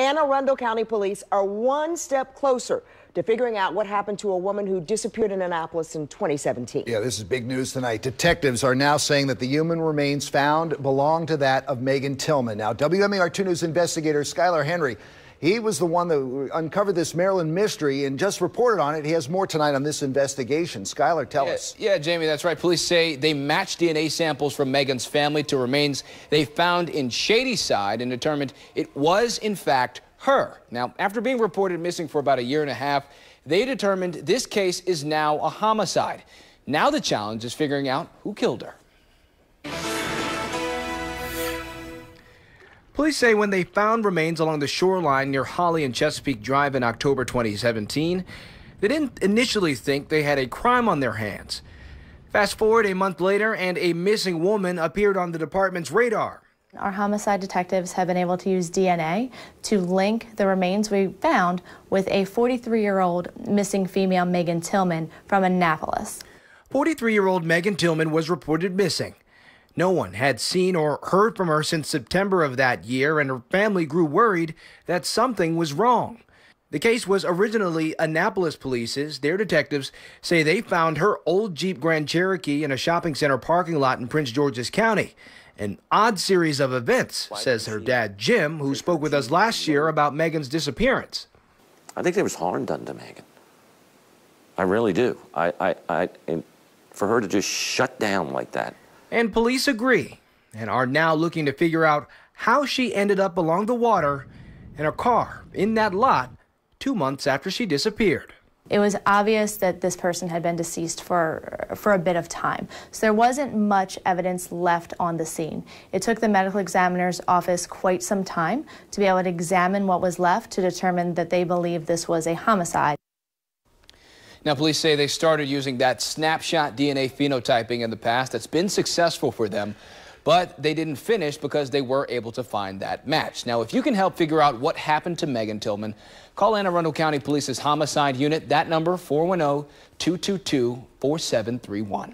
Anne Arundel County Police are one step closer to figuring out what happened to a woman who disappeared in Annapolis in 2017. Yeah, this is big news tonight. Detectives are now saying that the human remains found belong to that of Megan Tillman. Now, WMAR 2 News investigator Skylar Henry, he was the one that uncovered this Maryland mystery and just reported on it. He has more tonight on this investigation. Skylar, tell us. Yeah, Jamie, that's right. Police say they matched DNA samples from Megan's family to remains they found in Shady Side and determined it was, in fact, her. Now, after being reported missing for about a year and a half, they determined this case is now a homicide. Now the challenge is figuring out who killed her. Police say when they found remains along the shoreline near Holly and Chesapeake Drive in October 2017, they didn't initially think they had a crime on their hands. Fast forward a month later, and a missing woman appeared on the department's radar. Our homicide detectives have been able to use DNA to link the remains we found with a 43-year-old missing female, Megan Tillman, from Annapolis. 43-year-old Megan Tillman was reported missing. No one had seen or heard from her since September of that year, and her family grew worried that something was wrong. The case was originally Annapolis police's. Their detectives say they found her old Jeep Grand Cherokee in a shopping center parking lot in Prince George's County. An odd series of events, says her dad, Jim, who spoke with us last year about Megan's disappearance. I think there was harm done to Megan. I really do. And for her to just shut down like that. And police agree and are now looking to figure out how she ended up along the water in a car in that lot 2 months after she disappeared. It was obvious that this person had been deceased for a bit of time, so there wasn't much evidence left on the scene. It took the medical examiner's office quite some time to be able to examine what was left to determine that they believe this was a homicide. Now, police say they started using that snapshot DNA phenotyping in the past. That's been successful for them, but they didn't finish because they were able to find that match. Now, if you can help figure out what happened to Megan Tillman, call Anne Arundel County Police's homicide unit. That number, 410-222-4731.